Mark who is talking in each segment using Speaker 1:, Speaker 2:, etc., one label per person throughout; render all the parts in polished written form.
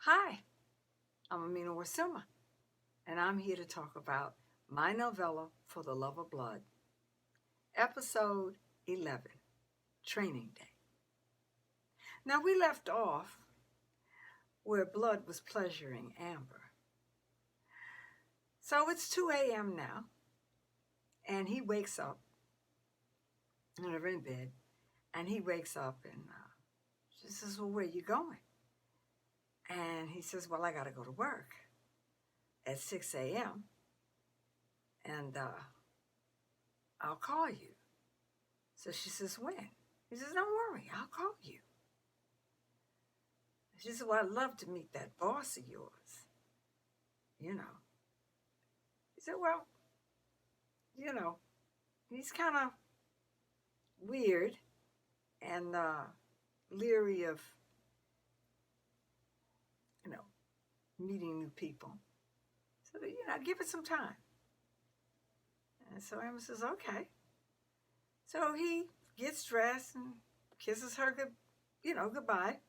Speaker 1: Hi, I'm Amina Wasima, and I'm here to talk about my novella For the Love of Blood, episode 11, Training Day. Now, we left off where Blood was pleasuring Amber. So it's 2 a.m. now, and he wakes up, and they're in bed, and he wakes up, and she says, well, where are you going? And he says, well, I got to go to work at 6 a.m., and I'll call you. So she says, when? He says, don't worry, I'll call you. She said, well, I'd love to meet that boss of yours. You know. He said, well, he's kind of weird and leery of, meeting new people. So, give it some time. And so Emma says, okay. So he gets dressed and kisses her goodbye.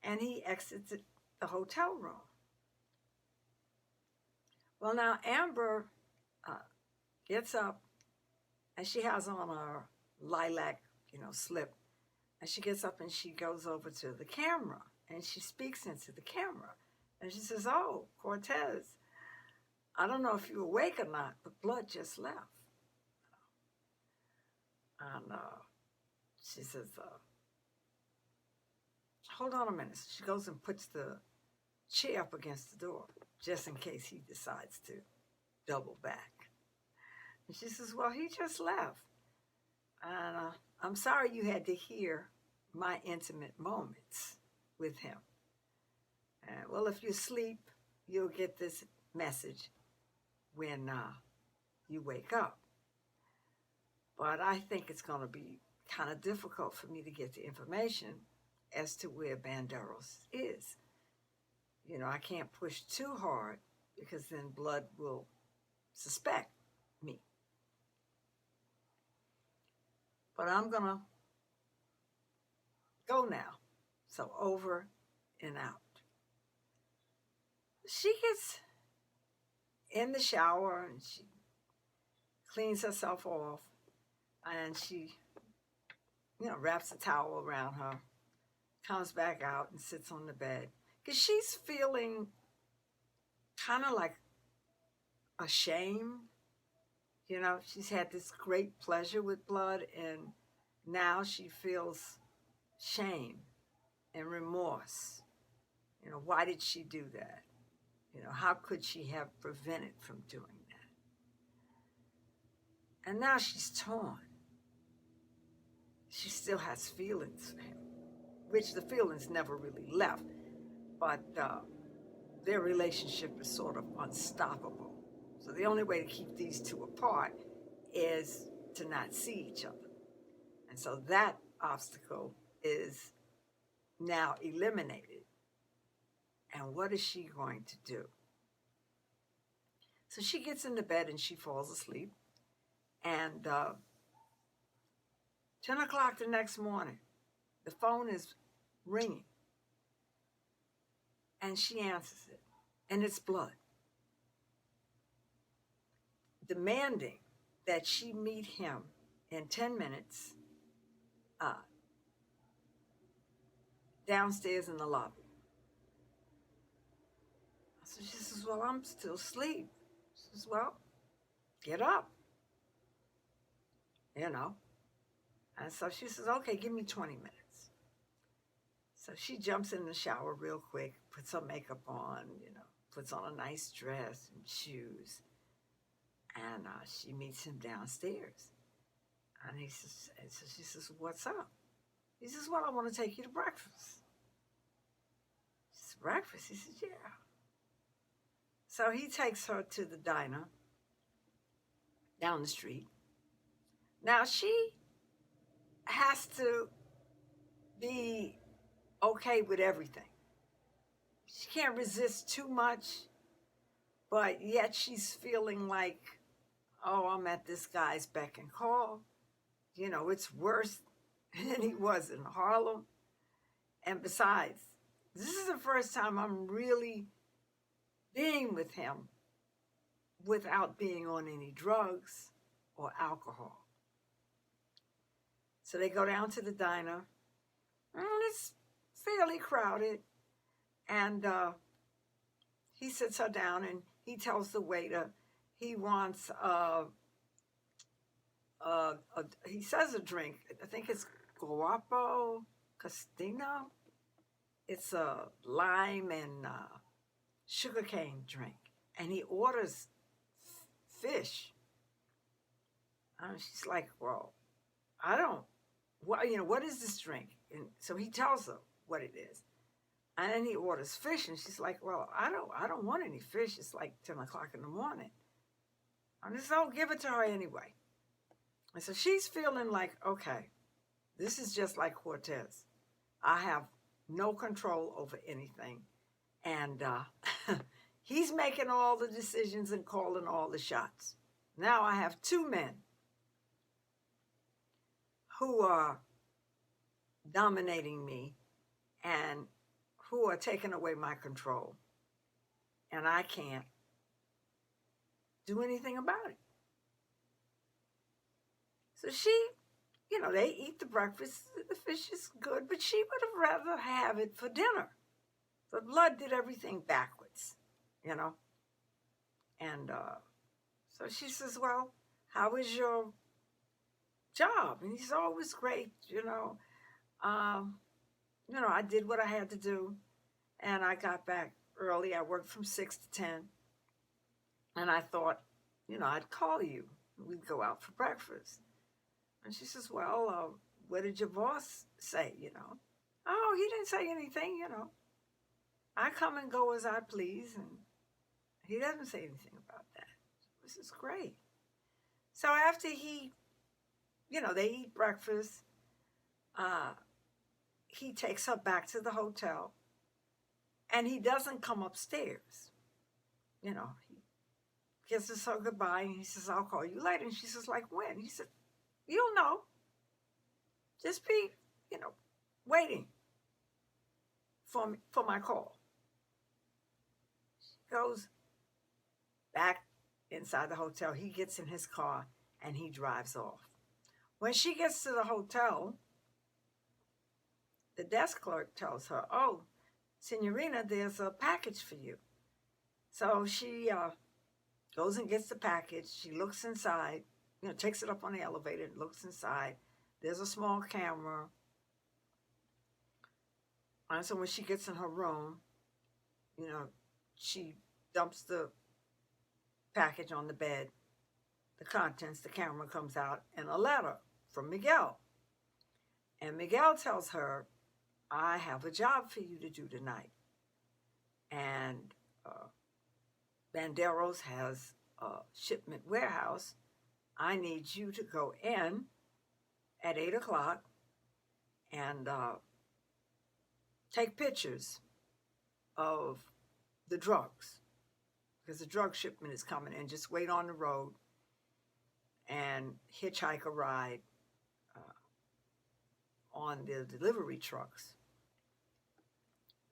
Speaker 1: And he exits the hotel room. Well, now Amber gets up, and she has on a lilac, slip. And she gets up and she goes over to the camera, and she speaks into the camera. And she says, oh, Cortez, I don't know if you're awake or not, but Blood just left. And she says, hold on a minute. So she goes and puts the chair up against the door, just in case he decides to double back. And she says, well, he just left. And I'm sorry you had to hear my intimate moments with him. And, well, if you sleep, you'll get this message when you wake up. But I think it's going to be kind of difficult for me to get the information as to where Banderos is. I can't push too hard because then Blood will suspect me. But I'm going to go now. So over and out. She gets in the shower and she cleans herself off, and she, wraps a towel around her, comes back out and sits on the bed. Because she's feeling kind of like ashamed. She's had this great pleasure with Blood, and now she feels shame and remorse. Why did she do that? How could she have prevented from doing that? And now she's torn. She still has feelings for him, which the feelings never really left. But their relationship is sort of unstoppable. So the only way to keep these two apart is to not see each other. And so that obstacle is now eliminated. And what is she going to do? So she gets into bed and she falls asleep. And 10 o'clock the next morning, the phone is ringing. And she answers it. And it's Blood, demanding that she meet him in 10 minutes downstairs in the lobby. So she says, well, I'm still asleep. She says, well, get up. And so she says, okay, give me 20 minutes. So she jumps in the shower real quick, puts her makeup on, puts on a nice dress and shoes. And she meets him downstairs. And so she says, what's up? He says, well, I want to take you to breakfast. She says, breakfast? He says, yeah. So he takes her to the diner down the street. Now she has to be okay with everything. She can't resist too much, but yet she's feeling like, oh, I'm at this guy's beck and call. It's worse than he was in Harlem. And besides, This is the first time I'm really being with him without being on any drugs or alcohol. So they go down to the diner. It's fairly crowded. And he sits her down and he tells the waiter he wants he says a drink. I think it's guapo castino. It's a lime and sugarcane drink. And he orders fish. And she's like, well, I don't, what is this drink? And so he tells her what it is. And then he orders fish, and she's like, well, I don't want any fish. It's like 10 o'clock in the morning. I just don't give it to her anyway. And so she's feeling like, okay, this is just like Cortez. I have no control over anything. And he's making all the decisions and calling all the shots. Now I have two men who are dominating me and who are taking away my control. And I can't do anything about it. So she, they eat the breakfast. The fish is good, but she would have rather have it for dinner. The blood did everything backwards, And so she says, well, how was your job? And he says, oh, it was great, I did what I had to do, and I got back early. I worked from 6 to 10, and I thought, I'd call you. We'd go out for breakfast. And she says, well, what did your boss say, Oh, he didn't say anything, I come and go as I please, and he doesn't say anything about that. This is great. So after they eat breakfast, he takes her back to the hotel, and he doesn't come upstairs. He kisses her goodbye, and he says, I'll call you later. And she says, like when? He said, you'll know. Just be, waiting for my call. She goes back inside the hotel. He gets in his car, and he drives off. When she gets to the hotel, the desk clerk tells her, oh, Signorina, there's a package for you. So she goes and gets the package. She looks inside, takes it up on the elevator and looks inside. There's a small camera. And so when she gets in her room, she dumps the package on the bed, the contents, the camera comes out, and a letter from Miguel. And Miguel tells her, I have a job for you to do tonight. And Banderos has a shipment warehouse. I need you to go in at 8 o'clock and take pictures of the drugs, because the drug shipment is coming in. Just wait on the road and hitchhike a ride on the delivery trucks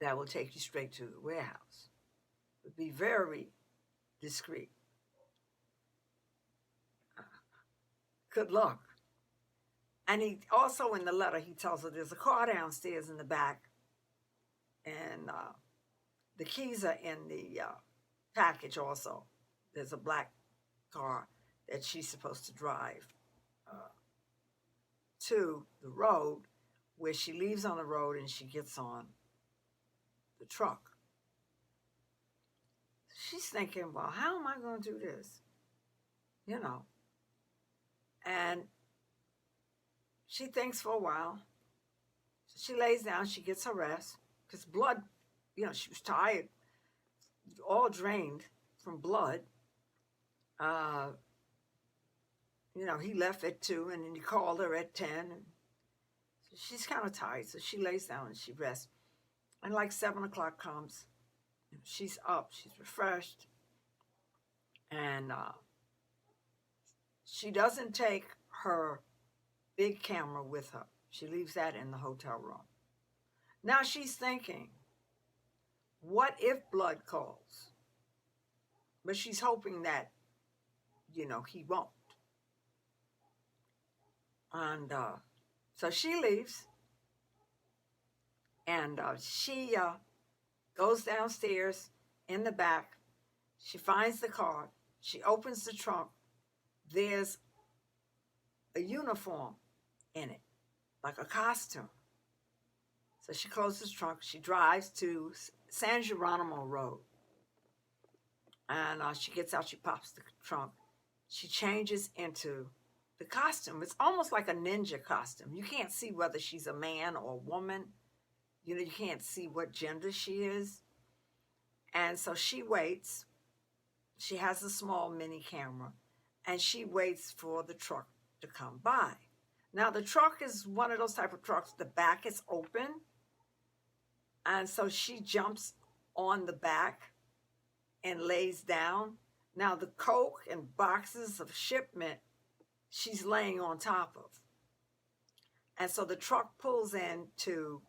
Speaker 1: that will take you straight to the warehouse. But be very discreet. Good luck. And he also, in the letter, he tells her there's a car downstairs in the back, and the keys are in the package also. There's a black car that she's supposed to drive to the road, where she leaves on the road and she gets on the truck. She's thinking, well, how am I going to do this? And she thinks for a while. She lays down, she gets her rest, because blood, she was tired, all drained from blood. He left at 2, and then he called her at 10. And so she's kind of tired, so she lays down and she rests. And like 7 o'clock comes, she's up, she's refreshed, and she doesn't take her big camera with her. She leaves that in the hotel room. Now she's thinking, What if blood calls? But she's hoping that, he won't. And so she leaves, and she goes downstairs in the back. She finds the car. She opens the trunk. There's a uniform in it, like a costume. So she closes the trunk. She drives to San Geronimo Road. And she gets out. She pops the trunk. She changes into the costume. It's almost like a ninja costume. You can't see whether she's a man or a woman. You can't see what gender she is. And so she waits. She has a small mini camera, and she waits for the truck to come by. Now, the truck is one of those type of trucks. The back is open, and so she jumps on the back and lays down. Now, the coke and boxes of shipment, she's laying on top of. And so the truck pulls into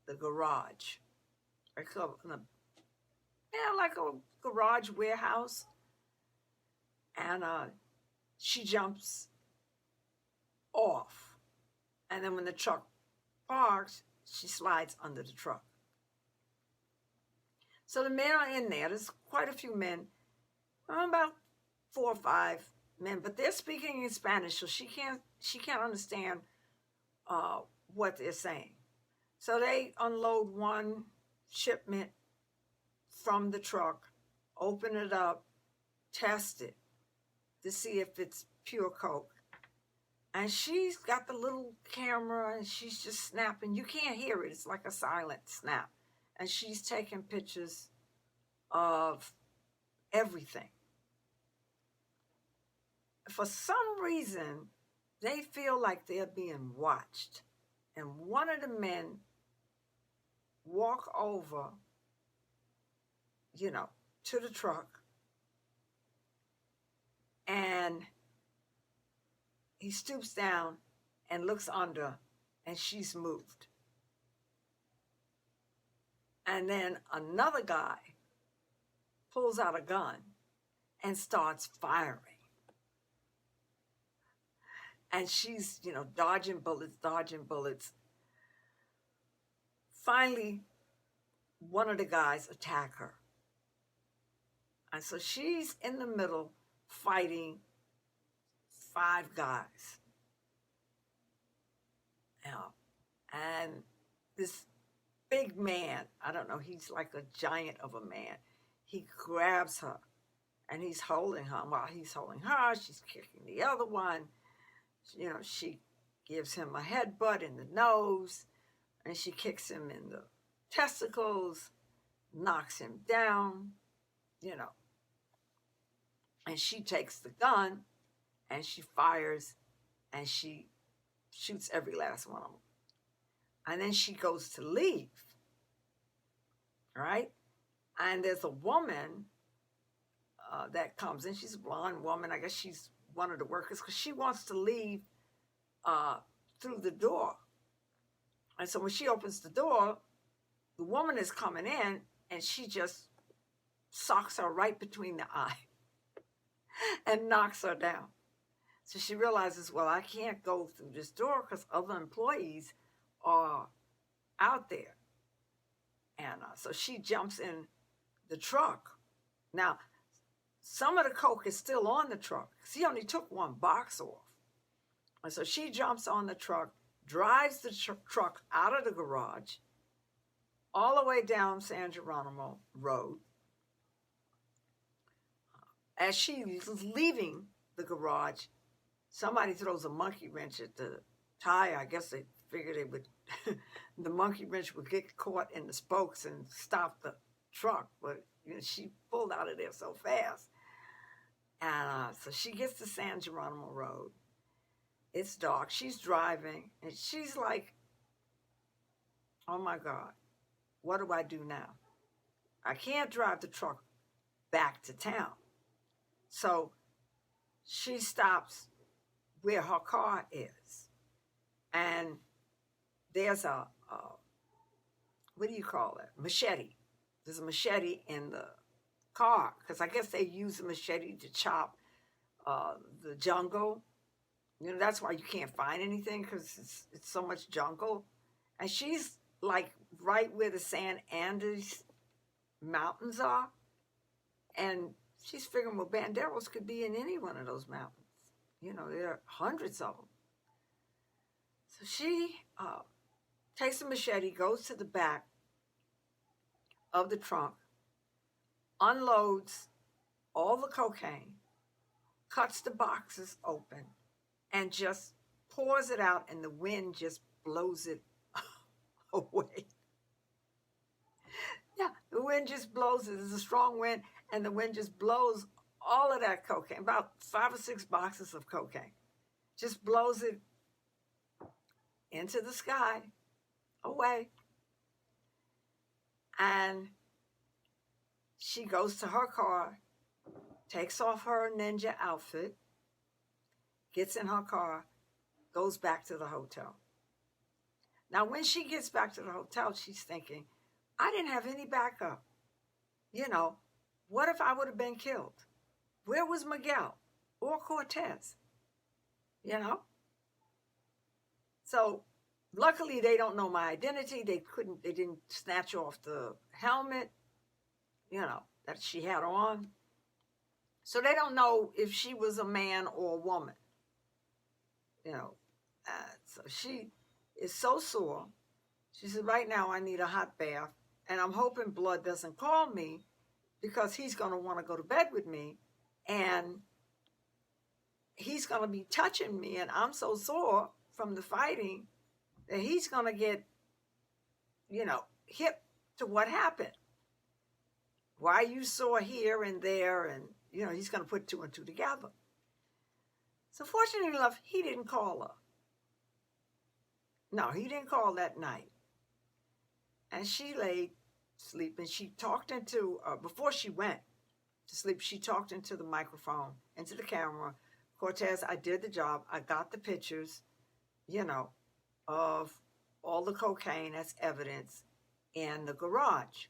Speaker 1: the garage. Like a garage warehouse. And she jumps off. And then when the truck parks, she slides under the truck. So the men are in there. There's quite a few men, about 4 or 5 men, but they're speaking in Spanish, so she can't understand what they're saying. So they unload one shipment from the truck, open it up, test it to see if it's pure coke. And she's got the little camera and she's just snapping. You can't hear it. It's like a silent snap. And she's taking pictures of everything. For some reason, they feel like they're being watched. And one of the men walk over, to the truck. And he stoops down and looks under, and she's moved. And then another guy pulls out a gun and starts firing. And she's, dodging bullets. Finally, one of the guys attack her. And so she's in the middle fighting 5 guys. And this big man, I don't know, he's like a giant of a man. He grabs her and he's holding her. While he's holding her, she's kicking the other one. She gives him a headbutt in the nose and she kicks him in the testicles, knocks him down, And she takes the gun and she fires and she shoots every last one of them. And then she goes to leave, right? And there's a woman that comes in. She's a blonde woman. I guess she's one of the workers because she wants to leave through the door. And so when she opens the door, the woman is coming in and she just socks her right between the eye and knocks her down. So she realizes, well, I can't go through this door because other employees are out there. And so she jumps in the truck. Now, some of the coke is still on the truck. She only took one box off. And so she jumps on the truck, drives the truck out of the garage, all the way down San Geronimo Road. As she was leaving the garage, somebody throws a monkey wrench at the tire. I guess they figured it would, the monkey wrench would get caught in the spokes and stop the truck. But she pulled out of there so fast. And so she gets to San Geronimo Road. It's dark. She's driving. And she's like, oh, my God, what do I do now? I can't drive the truck back to town. So she stops where her car is. And there's a what do you call it? Machete there's a machete in the car, because I guess they use a machete to chop the jungle. You know, that's why you can't find anything, because it's so much jungle. And she's like right where the San Andres mountains are. And she's figuring, well, banderos could be in any one of those mountains. You know, there are hundreds of them. So she takes a machete, goes to the back of the trunk, unloads all the cocaine, cuts the boxes open, and just pours it out, and the wind just blows it away. Yeah, the wind just blows it. There's a strong wind, and the wind just blows all of that cocaine, about 5 or 6 boxes of cocaine, just blows it into the sky, away. And she goes to her car, takes off her ninja outfit, gets in her car, goes back to the hotel. Now, when she gets back to the hotel, she's thinking, I didn't have any backup. You know, what if I would have been killed? Where was Miguel or Cortez? You know? So luckily they don't know my identity. They didn't snatch off the helmet, you know, that she had on. So they don't know if she was a man or a woman. You know, so she is so sore. She said, right now I need a hot bath, and I'm hoping Blood doesn't call me, because he's going to want to go to bed with me, and he's going to be touching me, and I'm so sore from the fighting that he's going to get, you know, hip to what happened. Why you sore here and there, and, you know, he's going to put 2 and 2 together. So fortunately enough, he didn't call her. No, he didn't call that night. And she laid sleeping. She talked into, before she went to sleep, she talked into the microphone, into the camera. Cortez, I did the job. I got the pictures, you know, of all the cocaine as evidence in the garage.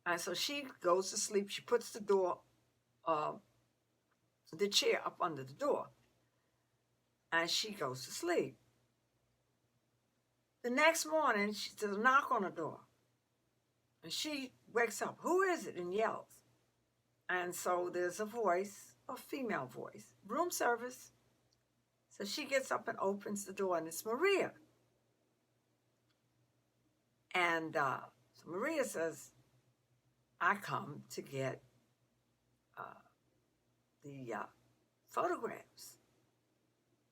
Speaker 1: And so she goes to sleep. She puts the door, the chair up under the door. And she goes to sleep. The next morning, there's a knock on the door. And she wakes up. Who is it? And yells. And so there's a voice, a female voice, room service. So she gets up and opens the door, and it's Maria. And so Maria says, I come to get the photographs,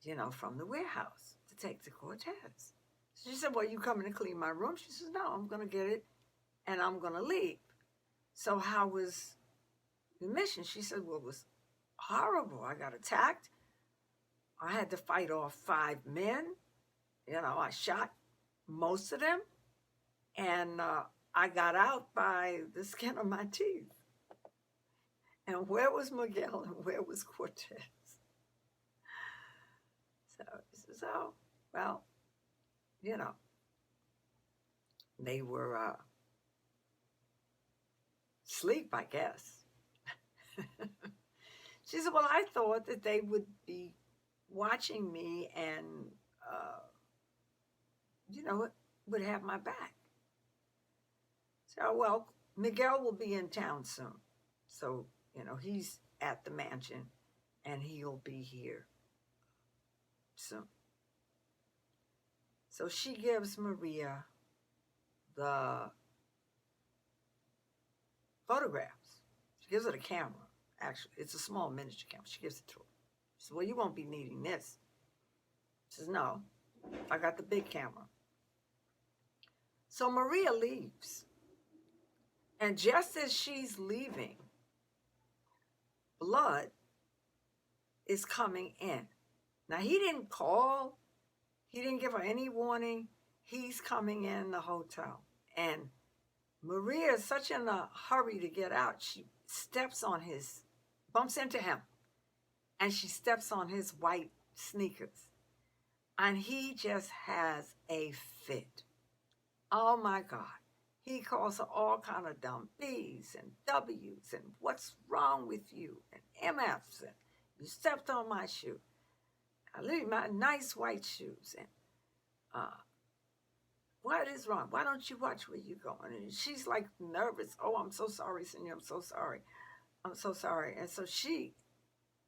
Speaker 1: you know, from the warehouse to take to Cortez. So she said, well, you coming to clean my room? She says, no, I'm going to get it, and I'm going to leave. So how was the mission? She said, well, it was horrible. I got attacked. I had to fight off 5 men. You know, I shot most of them, and I got out by the skin of my teeth. And where was Miguel and where was Cortez? So he says, oh, well, you know, they were asleep, I guess. She said, well, I thought that they would be watching me and, you know, would have my back. So, well, Miguel will be in town soon. So, you know, he's at the mansion, and he'll be here soon. So she gives Maria the photographs. She gives her the camera, actually. It's a small miniature camera. She gives it to her. She says, well, you won't be needing this. She says, no, I got the big camera. So Maria leaves. And just as she's leaving, Blood is coming in. Now, he didn't call. He didn't give her any warning. He's coming in the hotel. And Maria is such in a hurry to get out. She steps on his, bumps into him. And she steps on his white sneakers. And he just has a fit. Oh, my God. He calls her all kind of dumb B's and W's and what's wrong with you and MFs and you stepped on my shoe. I leave my nice white shoes and what is wrong? Why don't you watch where you're going? And she's like nervous. Oh, I'm so sorry, Senor. I'm so sorry. I'm so sorry. And so she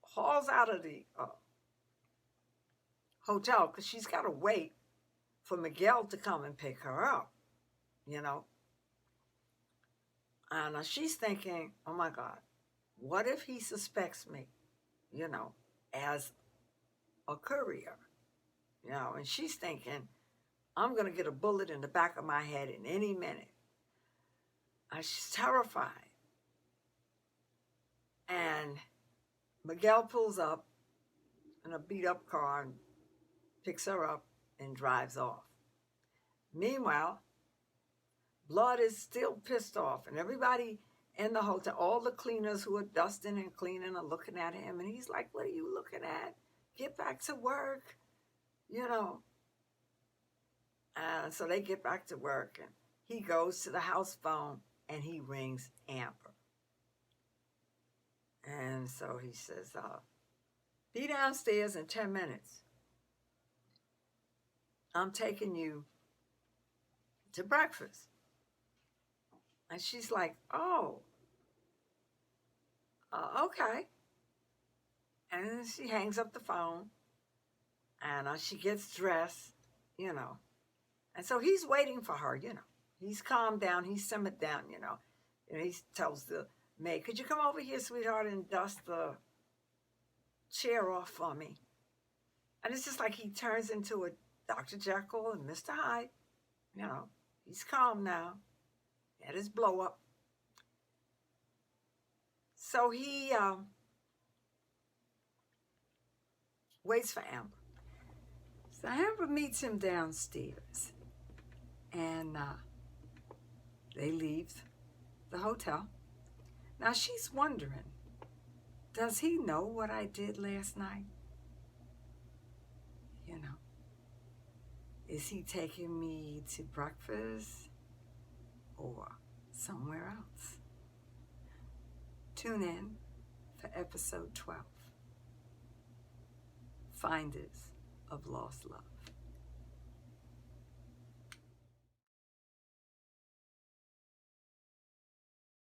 Speaker 1: hauls out of the hotel because she's got to wait for Miguel to come and pick her up, you know. And she's thinking, oh my God, what if he suspects me, you know, as a courier, you know? And she's thinking, I'm going to get a bullet in the back of my head in any minute. And she's terrified. And Miguel pulls up in a beat-up car and picks her up and drives off. Meanwhile, Blood is still pissed off, and everybody in the hotel, all the cleaners who are dusting and cleaning are looking at him, and he's like, what are you looking at? Get back to work, you know. And so they get back to work, and he goes to the house phone, and he rings Amber. And so he says, be downstairs in 10 minutes. I'm taking you to breakfast. And she's like, oh, okay. And then she hangs up the phone, and she gets dressed, you know. And so he's waiting for her, you know. He's calmed down, he's simmered down, you know. And he tells the maid, could you come over here, sweetheart, and dust the chair off for me? And it's just like he turns into a Dr. Jekyll and Mr. Hyde, you know. He's calm now. He had his blow up. So he waits for Amber. So Amber meets him downstairs. And they leave the hotel. Now she's wondering, does he know what I did last night? You know, is he taking me to breakfast or somewhere else? Tune in for episode 12, Finders of Lost Love.